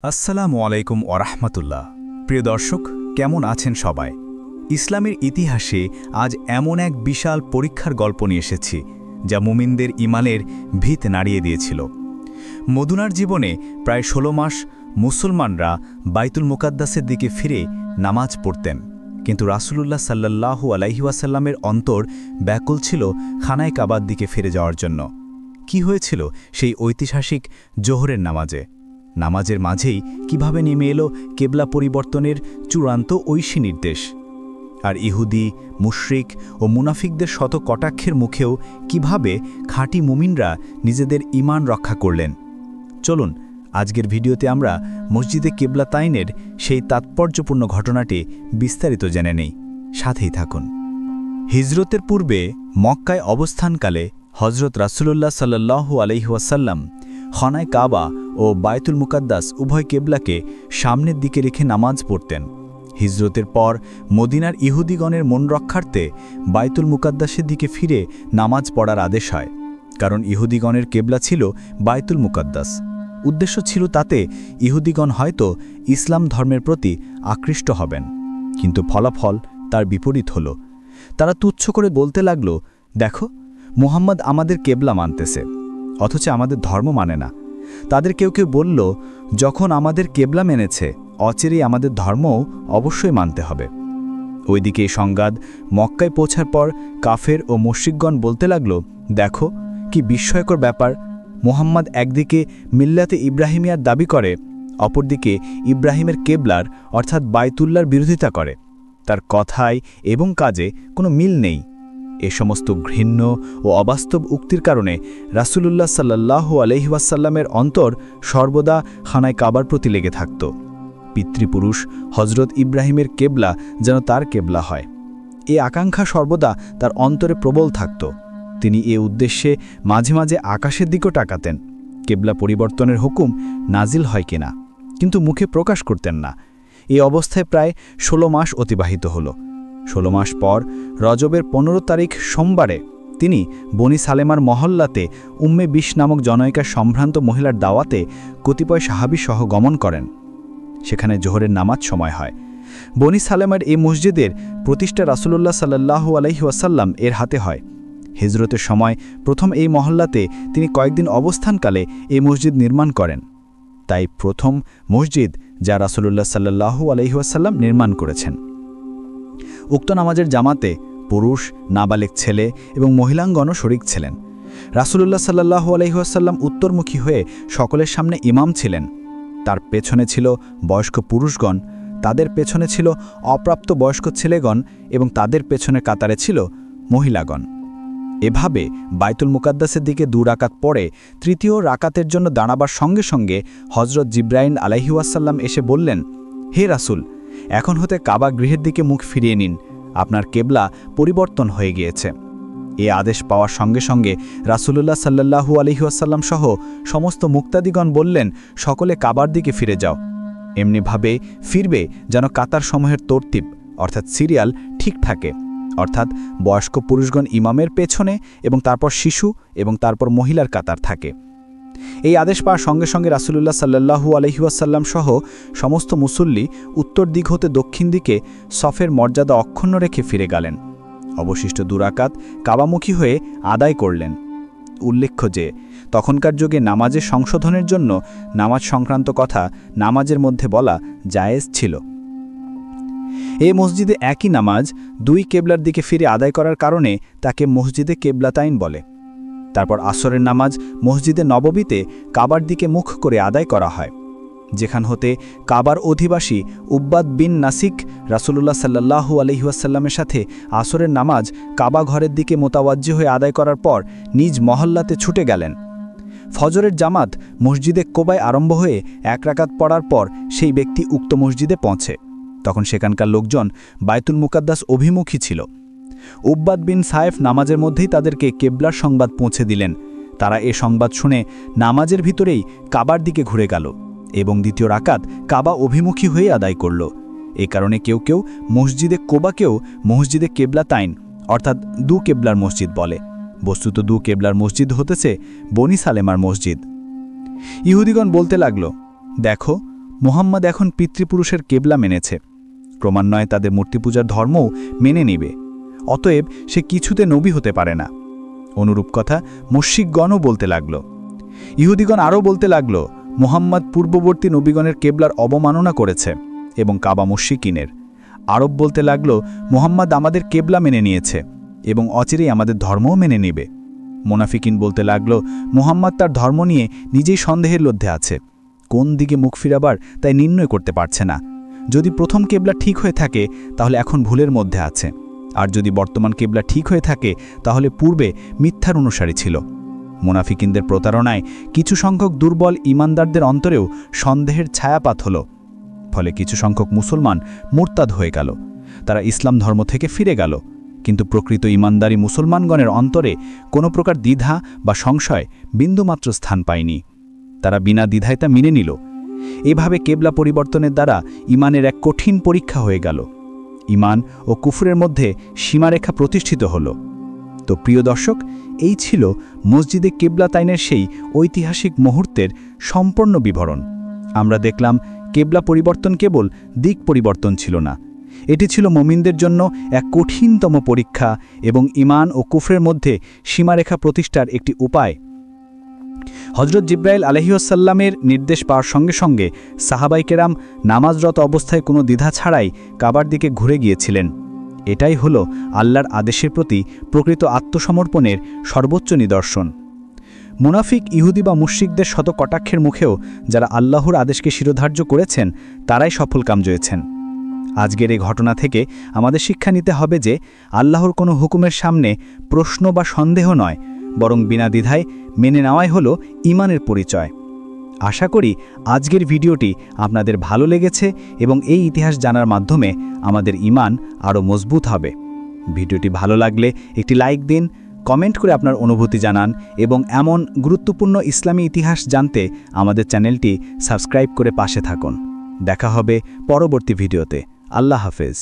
আসসালামু আলাইকুম ওরহমতুল্লাহ। প্রিয় দর্শক, কেমন আছেন সবাই? ইসলামের ইতিহাসে আজ এমন এক বিশাল পরীক্ষার গল্প নিয়ে এসেছি যা মুমিনদের ঈমানের ভিত নাড়িয়ে দিয়েছিল। মদিনার জীবনে প্রায় ১৬ মাস মুসলমানরা বাইতুল মুকাদ্দাসের দিকে ফিরে নামাজ পড়তেন, কিন্তু রাসূলুল্লাহ সাল্লাল্লাহু আলাইহি ওয়াসাল্লামের অন্তর ব্যাকুল ছিল খানায়ে কাবার দিকে ফিরে যাওয়ার জন্য। কি হয়েছিল সেই ঐতিহাসিক জোহরের নামাজের মাঝেই কিভাবে নেমে এলো কেবলা পরিবর্তনের চূড়ান্ত ঐশী নির্দেশ? আর ইহুদি, মুশরিক ও মুনাফিকদের শত কটাক্ষের মুখেও কিভাবে খাঁটি মুমিনরা নিজেদের ঈমান রক্ষা করলেন? চলুন আজকের ভিডিওতে আমরা মসজিদে কিবলাতাইনের সেই তাৎপর্যপূর্ণ ঘটনাটি বিস্তারিত জেনে নেই। সাথেই থাকুন। হিজরতের পূর্বে মক্কায় অবস্থানকালে হজরত রাসূলুল্লাহ সাল্লাল্লাহু আলাইহি ওয়াসাল্লাম খানায়ে কাবা ও বায়তুল মুকাদ্দাস উভয় কেবলাকে সামনের দিকে রেখে নামাজ পড়তেন। হিজরতের পর মদিনার ইহুদিগণের মন রক্ষার্থে বায়তুল মুকাদ্দাসের দিকে ফিরে নামাজ পড়ার আদেশ হয়, কারণ ইহুদিগণের কেবলা ছিল বায়তুল মুকাদ্দাস। উদ্দেশ্য ছিল তাতে ইহুদিগণ হয়তো ইসলাম ধর্মের প্রতি আকৃষ্ট হবেন, কিন্তু ফলাফল তার বিপরীত হল। তারা তুচ্ছ করে বলতে লাগল, দেখো, মুহাম্মদ আমাদের কেবলা মানতেছে, অথচ আমাদের ধর্ম মানে না। তাদের কেউ কেউ বলল, যখন আমাদের কেবলা মেনেছে, অচিরেই আমাদের ধর্মও অবশ্যই মানতে হবে। ওইদিকে এই সংবাদ মক্কায় পৌঁছার পর কাফের ও মুশরিকগণ বলতে লাগল, দেখো কি বিস্ময়কর ব্যাপার, মুহাম্মদ একদিকে মিল্লাতে ইব্রাহিমিয়ার দাবি করে, অপরদিকে ইব্রাহিমের কেবলার অর্থাৎ বাইতুল্লাহর বিরোধিতা করে। তার কথায় এবং কাজে কোনো মিল নেই। এ সমস্ত ঘৃণ্য ও অবাস্তব উক্তির কারণে রাসূলুল্লাহ সাল্লাল্লাহু আলাইহি ওয়াসাল্লামের অন্তর সর্বদা খানায়ে কাবার প্রতি লেগে থাকত। পিতৃপুরুষ হজরত ইব্রাহিমের কেবলা যেন তার কেবলা হয়, এ আকাঙ্ক্ষা সর্বদা তার অন্তরে প্রবল থাকত। তিনি এ উদ্দেশ্যে মাঝে মাঝে আকাশের দিকেও তাকাতেন, কেবলা পরিবর্তনের হুকুম নাজিল হয় কিনা, কিন্তু মুখে প্রকাশ করতেন না। এই অবস্থায় প্রায় ১৬ মাস অতিবাহিত হল। ১৬ মাস পর রজবের ১৫ তারিখ সোমবারে তিনি বনি সালেমার মহল্লাতে উম্মে বিশ নামক জনৈকা সম্ভ্রান্ত মহিলার দাওয়াতে কতিপয় সাহাবী সহ গমন করেন। সেখানে জোহরের নামাজ সময় হয়। বনি সালেমার এই মসজিদের প্রতিষ্ঠা রাসূলুল্লাহ সাল্লাল্লাহু আলাইহি ওয়াসাল্লাম এর হাতে হয়। হিজরতের সময় প্রথম এই মহল্লাতে তিনি কয়েকদিন অবস্থানকালে এই মসজিদ নির্মাণ করেন। তাই প্রথম মসজিদ যা রাসূলুল্লাহ সাল্লাল্লাহু আলাইহি ওয়াসাল্লাম নির্মাণ করেছেন। উক্ত নামাজের জামাতে পুরুষ, নাবালেগ ছেলে এবং মহিলাঙ্গণও শরিক ছিলেন। রাসূলুল্লাহ সাল্লাল্লাহু আলাইহি ওয়াসাল্লাম উত্তরমুখী হয়ে সকলের সামনে ইমাম ছিলেন। তার পেছনে ছিল বয়স্ক পুরুষগণ, তাদের পেছনে ছিল অপ্রাপ্ত বয়স্ক ছেলেগণ এবং তাদের পেছনে কাতারে ছিল মহিলাগণ। এভাবে বাইতুল মুকাদ্দাসের দিকে ২ রাকাত পরে তৃতীয় রাকাতের জন্য দাঁড়াবার সঙ্গে সঙ্গে হজরত জিবরাইল আলাইহি ওয়াসাল্লাম এসে বললেন, হে রাসূল, এখন হতে কাবা গৃহের দিকে মুখ ফিরিয়ে নিন, আপনার কেবলা পরিবর্তন হয়ে গিয়েছে। এ আদেশ পাওয়ার সঙ্গে সঙ্গে রাসূলুল্লাহ সাল্লাল্লাহু আলাইহি ওয়াসাল্লাম সহ সমস্ত মুক্তাদিগণ বললেন, সকলে কাবার দিকে ফিরে যাও। এমনিভাবে ফিরবে যেন কাতার সমূহের তরতিব অর্থাৎ সিরিয়াল ঠিক থাকে, অর্থাৎ বয়স্ক পুরুষগণ ইমামের পেছনে এবং তারপর শিশু এবং তারপর মহিলার কাতার থাকে। এই আদেশ পাওয়ার সঙ্গে সঙ্গে রাসূলুল্লাহ সাল্লাল্লাহু আলাইহি ওয়াসাল্লাম সহ সমস্ত মুসল্লি উত্তর দিক হতে দক্ষিণ দিকে সফের মর্যাদা অক্ষুণ্ণ রেখে ফিরে গেলেন। অবশিষ্ট ২ রাকাত কাবামুখী হয়ে আদায় করলেন। উল্লেখ্য যে তখনকার যুগে নামাজের সংশোধনের জন্য নামাজ সংক্রান্ত কথা নামাজের মধ্যে বলা জায়েজ ছিল। এই মসজিদে একই নামাজ ২ কেবলার দিকে ফিরে আদায় করার কারণে তাকে মসজিদে কিবলাতাইন বলে। তারপর আসরের নামাজ মসজিদে নববীতে কাবার দিকে মুখ করে আদায় করা হয়, যেখান হতে কাবার অধিবাসী উব্বাদ বিন নাসিক রাসূলুল্লাহ সাল্লাল্লাহু আলাইহি ওয়াসাল্লামের সাথে আসরের নামাজ কাবা ঘরের দিকে মোতাওয়াজ্জি হয়ে আদায় করার পর নিজ মহল্লাতে ছুটে গেলেন। ফজরের জামাত মসজিদে কোবায় আরম্ভ হয়ে ১ রাকাত পড়ার পর সেই ব্যক্তি উক্ত মসজিদে পৌঁছে। তখন সেখানকার লোকজন বায়তুল মুকাদ্দাস অভিমুখী ছিল। উব্বাদ বিন সায়েফ নামাজের মধ্যেই তাদেরকে কেবলার সংবাদ পৌঁছে দিলেন। তারা এ সংবাদ শুনে নামাজের ভিতরেই কাবার দিকে ঘুরে গেল এবং দ্বিতীয় রাকাত কাবা অভিমুখী হয়ে আদায় করল। এ কারণে কেউ কেউ মসজিদে কোবাকেও মসজিদে কিবলাতাইন অর্থাৎ ২ কেবলার মসজিদ বলে। বস্তুত ২ কেবলার মসজিদ হতেছে বনি সালেমার মসজিদ। ইহুদিগণ বলতে লাগল, দেখো, মুহাম্মদ এখন পিতৃপুরুষের কেবলা মেনেছে, ক্রমান্বয়ে তাদের মূর্তিপূজার ধর্মও মেনে নিবে। অতএব সে কিছুতে নবী হতে পারে না। অনুরূপ কথা মুশরিকগণও বলতে লাগল। ইহুদিগণ আরও বলতে লাগল, মুহাম্মদ পূর্ববর্তী নবীগণের কেবলার অবমাননা করেছে এবং কাবা মুশরিকিনের। আরব বলতে লাগল, মুহাম্মদ আমাদের কেবলা মেনে নিয়েছে এবং অচিরেই আমাদের ধর্মও মেনে নেবে। মুনাফিকিন বলতে লাগল, মুহাম্মদ তার ধর্ম নিয়ে নিজেই সন্দেহের মধ্যে আছে, কোন দিকে মুখ ফিরাবার তাই নির্ণয় করতে পারছে না। যদি প্রথম কেবলা ঠিক হয়ে থাকে তাহলে এখন ভুলের মধ্যে আছে, আর যদি বর্তমান কেবলা ঠিক হয়ে থাকে তাহলে পূর্বে মিথ্যার অনুসারী ছিল। মুনাফিকিনদের প্রতারণায় কিছু সংখ্যক দুর্বল ইমানদারদের অন্তরেও সন্দেহের ছায়াপাত হল। ফলে কিছু সংখ্যক মুসলমান মুরতাদ হয়ে গেল, তারা ইসলাম ধর্ম থেকে ফিরে গেল। কিন্তু প্রকৃত ইমানদারি মুসলমানগণের অন্তরে কোনো প্রকার দ্বিধা বা সংশয় বিন্দুমাত্র স্থান পায়নি। তারা বিনা দ্বিধায় তা মেনে নিল। এভাবে কেবলা পরিবর্তনের দ্বারা ইমানের এক কঠিন পরীক্ষা হয়ে গেল। ইমান ও কুফরের মধ্যে সীমারেখা প্রতিষ্ঠিত হল। তো প্রিয় দর্শক, এই ছিল মসজিদে কেবলা তাইনের সেই ঐতিহাসিক মুহূর্তের সম্পূর্ণ বিবরণ। আমরা দেখলাম কেবলা পরিবর্তন কেবল দিক পরিবর্তন ছিল না, এটি ছিল মুমিনদের জন্য এক কঠিনতম পরীক্ষা এবং ইমান ও কুফরের মধ্যে সীমারেখা প্রতিষ্ঠার একটি উপায়। হজরত জিব্রাইল আলাইহিসসালামের নির্দেশ পাওয়ার সঙ্গে সঙ্গে সাহাবাই কেরাম নামাজরত অবস্থায় কোনো দ্বিধা ছাড়াই কাবার দিকে ঘুরে গিয়েছিলেন। এটাই হলো আল্লাহর আদেশের প্রতি প্রকৃত আত্মসমর্পণের সর্বোচ্চ নিদর্শন। মুনাফিক ইহুদি বা মুশরিকদের শত কটাক্ষের মুখেও যারা আল্লাহর আদেশকে শিরোধার্য করেছেন তারাই সফল কাম জয়েছেন। আজকের এই ঘটনা থেকে আমাদের শিক্ষা নিতে হবে যে আল্লাহর কোনো হুকুমের সামনে প্রশ্ন বা সন্দেহ নয়, বরং বিনা দ্বিধায় মেনে নেওয়াই হলো ঈমানের পরিচয়। আশা করি আজকের ভিডিওটি আপনাদের ভালো লেগেছে এবং এই ইতিহাস জানার মাধ্যমে আমাদের ঈমান আরও মজবুত হবে। ভিডিওটি ভালো লাগলে একটি লাইক দিন, কমেন্ট করে আপনার অনুভূতি জানান এবং এমন গুরুত্বপূর্ণ ইসলামী ইতিহাস জানতে আমাদের চ্যানেলটি সাবস্ক্রাইব করে পাশে থাকুন। দেখা হবে পরবর্তী ভিডিওতে। আল্লাহ হাফেজ।